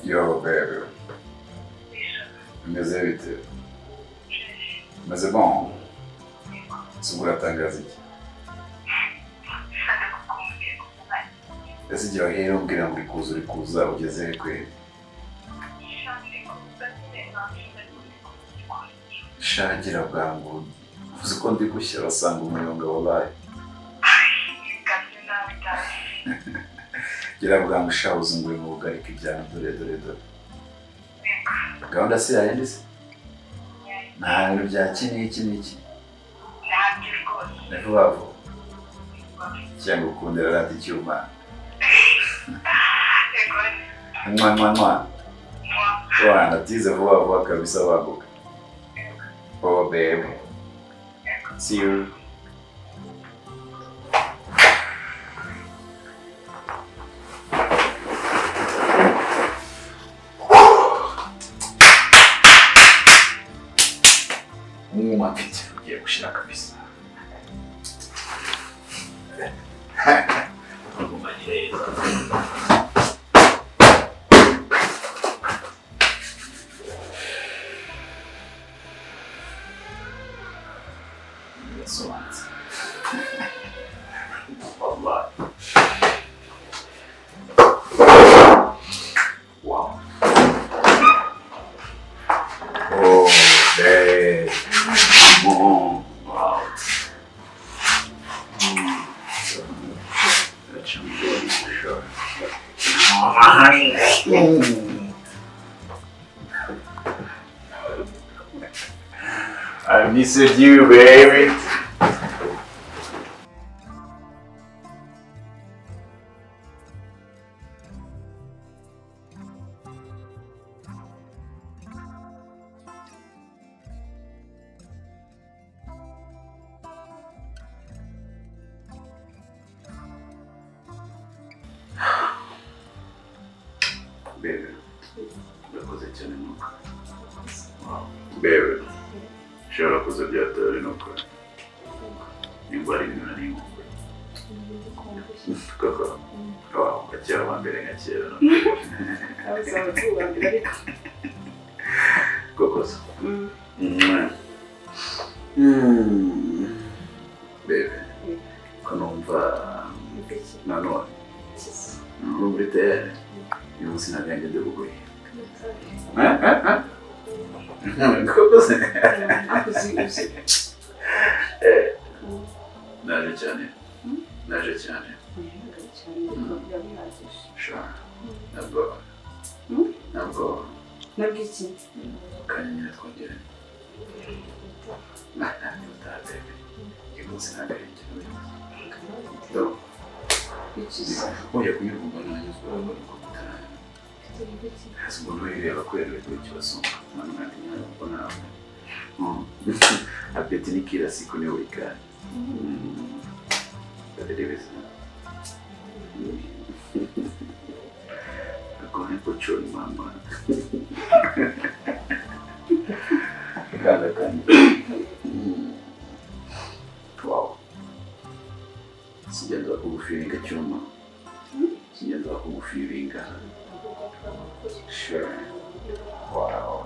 Yo, baby. Meze bite? Meze bon. Sugura tangaza iki? Ese igihe wahera umbwira ngo uri kuza ugeze he kweli? Shagira bwangu. Uzi ko ndi gushyira basanga umuyonga wabaye. Gira bwangu shabuze ngo mugarike ibyana dore. Gahunda se yayindi se? Nta bintu bya iki. Vuba vuba. Cyangwa ukundira rati icyuma. Mwa. Wana tize vuba kabisa waguka. Oh baby. See you. Mapiti ugiye gushira kabisa. Wow. Oh, babe. Wow. That's good for sure. I missed you, baby. Baby, urakoze cyane nuko. Baby, shora kuza byatari nuko. Nimba ari ibintu nari ngomba. Koko. Wow, bakira bambere ngakira. Abasaba kubambira ariko. Koko. Baby, kanumva nanone. Numbrite. Eu não sei nada ainda do Google. Como você? Naja cyane. Sure. Nabwo. Nabwiki. Kanyine twongere. Ntabwo eu não sei nada ainda. Do. Oya kuyivuga nanjye uzabona ko hasi umuntu wireba kwera ikibazo mwana ko nawe apeti nikira siku ni wika badebeza akone pochoni mama kana wow sijaanza kufikiria chuma sijaanza kufikiria sure wow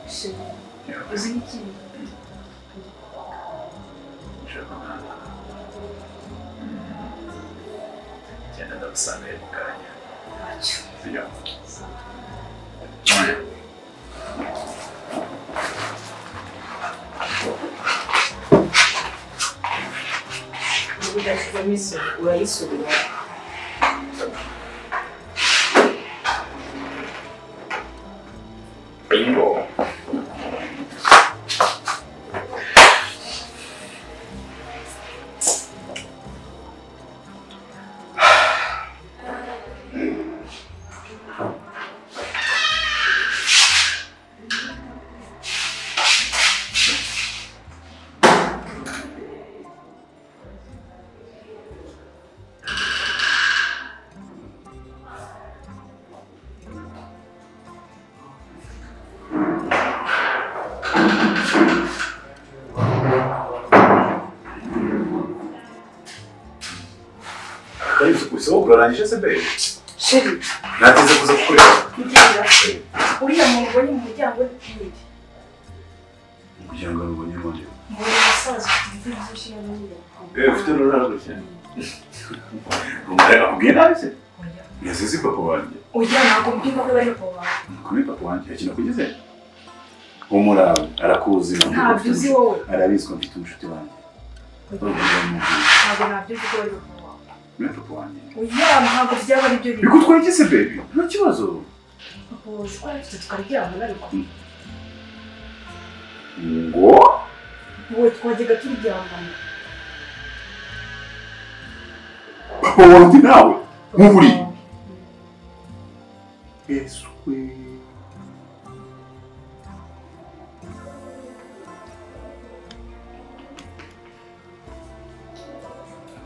sure uziki sure tena ndo sana kanya sio udashimiso urayisubira bingo Isso, urarangije se baby. Sheri. Natinze kuza kukureba. Ngira. Uriya muntu ubonye mu muryango n'ikindi. Umuryango ubonye none. Ngo umusaza ufite byinshi y'amahirwe. Ufite n'urarwo cyane. Umureka kubwira nawe se? Yazize papa wanjye. Oya ntabwo mbyumva ko bari papa wawe. Kuri papa wanjye yakina kugeze. Umurawe arakuzi ntabyo uzi wowe. Arabizwa mfite umushuti wanjye. Ntabwo nabyo uzi ko bari papa wawe. Ni papa wanjye. Oya ntabwo byaba ari byo. Biko twageze baby. Nta kibazo. Papa wawe twafite tukaryama ariko. Ngo? Wowe twajyaga turyamana. Papa wanjye nawe. Nk'uburi. Eswe.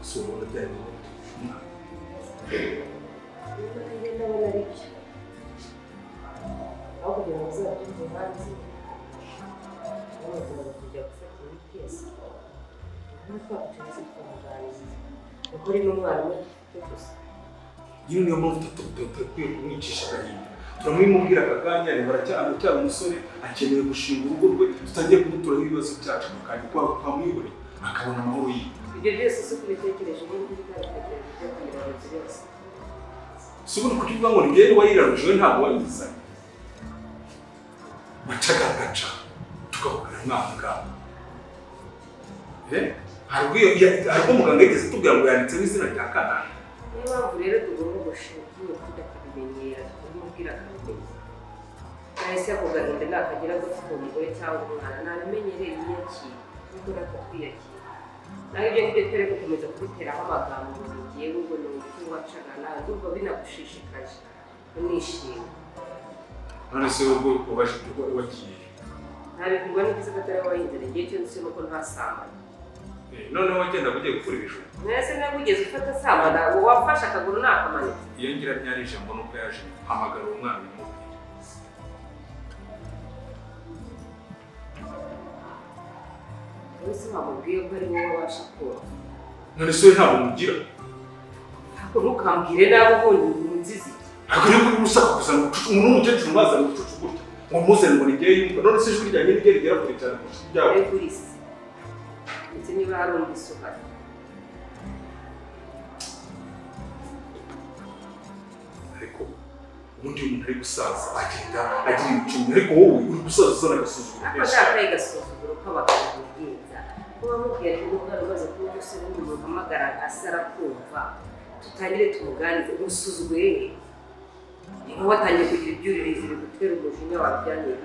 Solo te digo. Iyo niyo mpamvu tutakwiye kumwicisha agahinda turamwimubwira akaganya ni baracyari umusore akeneye gushinga urugo rwe tutagiye kumuturaho ibibazo byacu kandi twamwibone akabona amahoro yiwe ibyo byose si kubitekereje n'ibindi bitatekereje byo kugira ngo byose si ubundi kukivuga ngo ni rero wayiraruje ntabwo wayizanye bacaga gaca tugakorera mwanga hari muganga yigeze tubwira ngo yanditseho izina rya Kanani. Niyo mpamvu rero tugomba gushingira kujya kubimenyera tukamubwira akabimenya. Nahise ako gahinda nakagira gufite umugore cyangwa umwana namenyereye iyakira nubwo natwe twiyakira. Naho ibyo ngibyo twere gukomeza kubiteraho amagambo ngiye ngo ni umuti wacaga nawe ndumva binagushishikaje unishima. None se ubwo ubasha wagiye ntabikirwa n'igize ko atari wayinzira igihe cyose nuko ntasambana. Noneho wagenda ugiye gukura ibijumba mwese nabwo ugeze ufata sambana wafashe akaguru nakamanitse iyo ngira ryari ijambo nuko yaje hamagara umwana umubwira wese wamubwiye ko ari wowe wabasha kuba none se ntabwo mugira ntabwo ntukambwire nawe ubundi munzizi ntabwo rero kuri usaka kuzana umuntu w'umukecuru mwazana ubucucu gutya ngo muzane ngo nigeye yumva none se ijwi ryanjye nigeye rigera kure cyane kurusha ibyabo ariko urisi ndetse niba hari undi isuka ariko ubundi umuntu ari gusaza agenda agira ibicumbi ariko wowe uri gusaza uzana agasuzuguro ako gakaye gasuzuguro k'abagabo bwiza kuba mubwira ko umwana umaze kuba umusore n'umuntu uhamagara asara kumva tutangire tumuganize umusuzugure niba watangiye kugira ibyuririzi bigutera umujinya wabyaniye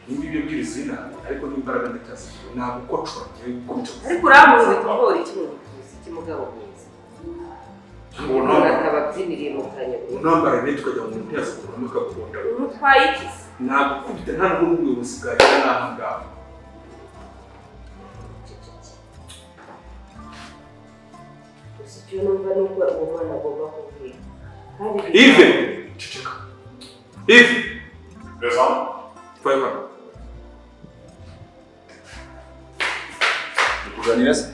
niba ibyo bwiriza inabi ariko n'imbaraga ndacyazigira ntabwo ukocora ngewe gukomeje ariko uramuzi bitugora iki mu buvuzi cy'umugabo mwiza umuntu atababyiniriye mu kanya unambara rero tukajya mu muntu yaza kuramo akakunda umutwaye iki ntabwo ukubita nta n'ubwo n'ubuyobozi bwagira n'aha ngaha gusa icyo numva ni uko uwo mwana agomba kubwira Ive ceceka Ive Présent. Faiva Kuganira se?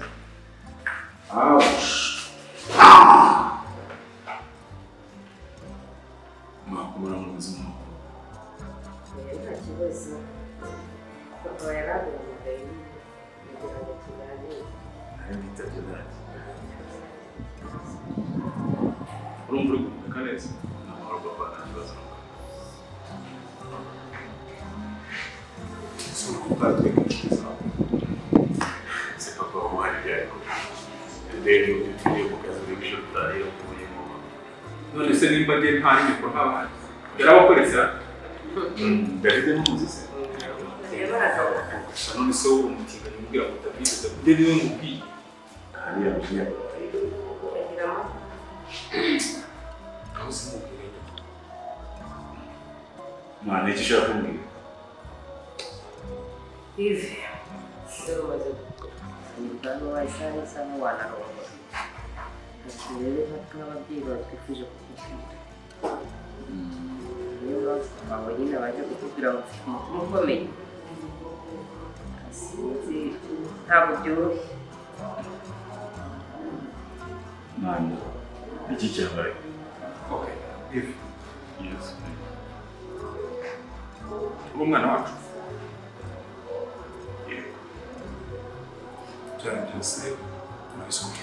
Makubura mu buzima. nta kibazo papa yaraduhamagaye kugira ngo tuganire Ari bitabye nati. urumva uri kumurika neza Namahoro papa nta kibazo. Surtout pas très quelque chose. C'est pas pour moi les gars. Dès que tu es au cas de quelque chose d'ailleurs pour les moments. none se nimba ngiye ntari mikoro nk'abandi yarabakoretse David Moses. gusa none se wowe umutinganyi umubwira ngo David David niwe mubwiye Ari yagiye. aho simubwire Mwana iki shaka kumbwira. Ive rero umaze gukora wayisare isa nk'uwanarongora ati rero nk'ababyeyi bawe twifuje kukubwira niyo mpamvu abo nyine baje kutubwira ngo ufite umutima ukomeye sinzi ntabwo byoroshye Mwana iki cyambaye. Okay, if Yes. umwana wacu Yego. cyane byose turabisoma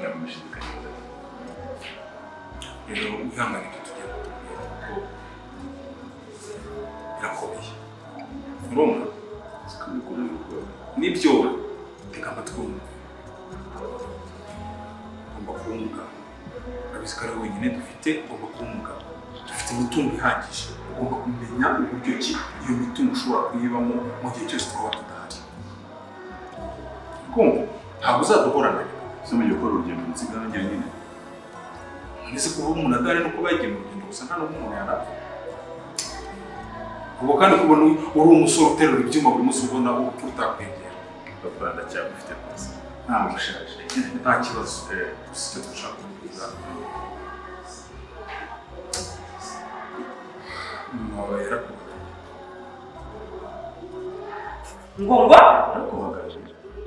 Namushidikanya. rero wihangane ko tujya kutubwira ko birakomeye urumva nibyo tega amatwi wumve ugomba kuba umugabo urabizi ko ari wenyine dufite ugomba kuba umugabo dufite imitungo ihagije ugomba kumenya uburyo ki iyo mitungo ushobora kuyibamo mu gihe cyose twaba tudahari kumva ntabwo uzaduhorana Soma gukora urugendo nzigana njyenyine. ndetse kuba umuntu adahari no kuba yagiye mu rugendo gusa nta n'ubwo umuntu yarapfa ubu kandi kubona uri umusore uterura ibyuma buri munsi ubona urupfu rutakwegera Papa ndacyagufite rwose. ntabwo ushaje nta kibazo gusa icyo dushaka kubwira mama yarakubaganye Ngomba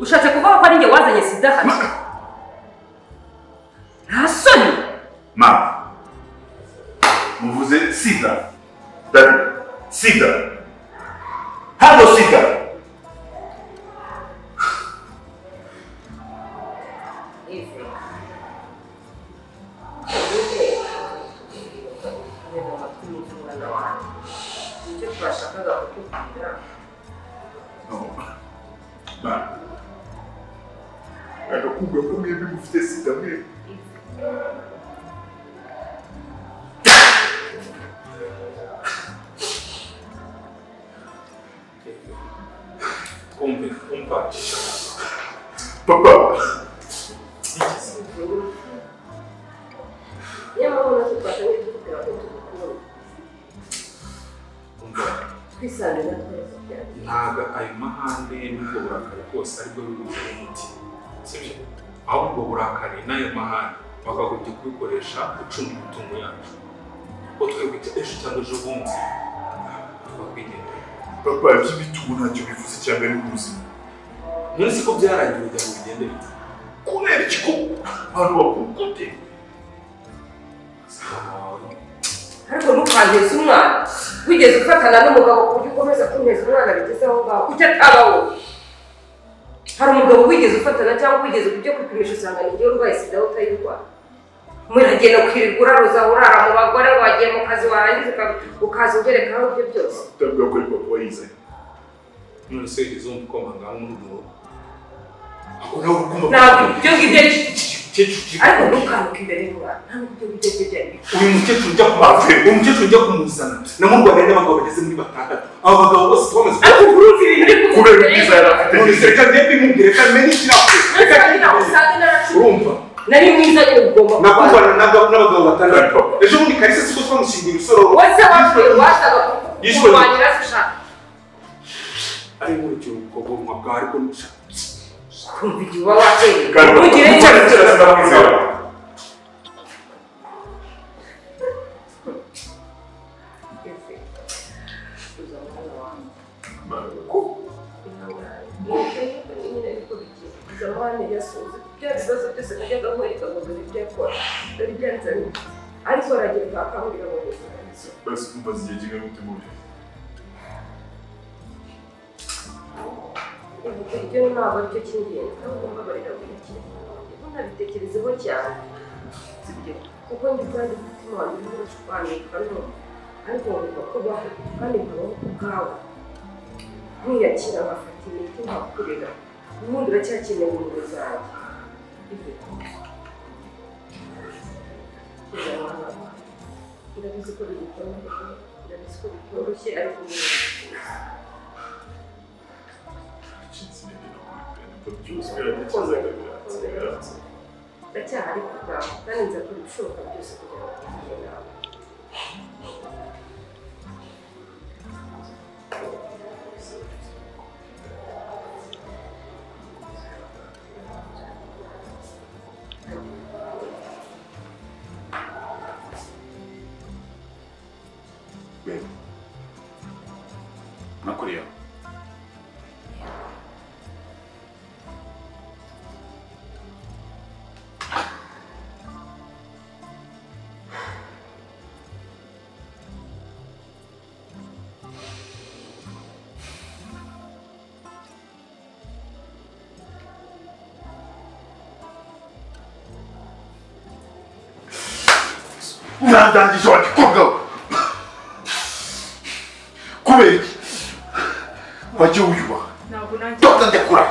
ushatse kuvuga ko ari njye wazanye sida hano nta soni Ma. Muvuze SIDA. Dadi. SIDA. Hano SIDA. ife nicyo twashakaga kukubwira Ma. Ndakubwira ko mwembi mufite SIDA mwembi. umva Papa. niyo mpamvu natwe twatangiye kukubwira ko tugukunda umva twisanze na twese byari ntago ayo mahane n'ubwo burakari bwose aribwo bibuzana umuti sibyo ahubwo burakari n'ayo mahane bakagombye kubikoresha gucunga imitungo yacu kuko twebwe ejo cyangwa ejo bundi twakwigendera Papa, iby'imitungo ntacyo bivuze cyane ari ubuzima. none si ko byarangiye kugira ngo bigende bite Kubera iki ko abantu bakukute? ariko ntukanteze umwana wigeze ufatana n'umugabo ku buryo ukomeza kunteza umwana bigeze aho ngaho kuki ataba wowe hari umugabo wigeze ufatana cyangwa wigeze ujya kwipimisha usanga ni igihe urwaye sida utayirwara muragenda ukirirwa uraruza urara mu bagore wagiye mu kazi warangiza ukaza ugerekaho ibyo byose Utavuga ko ari papa wayize. none se wigeze wumva ukomanga muri urwo rugo ako nawe ukumva ntabwo ibyo ngibyo ariko ntukanuke imbere y'umwana ntabwo ibyo ngibyo byari bikwiye uyu mukecuru ujya kumava uyu mukecuru ujya kumuzana namurwariye n'abagabo bageze muri batandatu aba bagabo bose twamaze ariko urumva ibintu uri Kubera ubwiza yari afite. none se reka ndebe bimubwire kandi menye ikirahure reka urumva nari mwiza nyine ugomba nakuvana n'abagabo batandatu ejo bundi kalisa siko twamushingira usororo wese wapfuye wasaga kurwanira se ushaka ari nkurikije ubwonko bwawe ariko nushaka kumva igihe uba wateye Kandi ntugire papa, icyo cyane ndamwizera. ariko aragenda akambwira ngo Basi umaze igihe kingana gute mubi? ibyo ntabwo aricyo cy'ingenzi ahubwo mbabarira buri kintu ntabitekerezeho cyane sibyo kuko ndi kandi umutima wanjye urimo urashwanika ariko ngomba kubaho kandi nkabaho ku bwawe nkiyakira nkafata imiti nkakurera ubundi uracyakeneye umubiri zanjye ndabizi ko bitoroshye ariko ndacyahari ku bwawe kandi nzakora ibishoboka byose kugira ngo tugire inama Nakuriya. urandangije wa gikobwa we kubera iki wajya wiyubaha ntabwo nanjye tota ndekura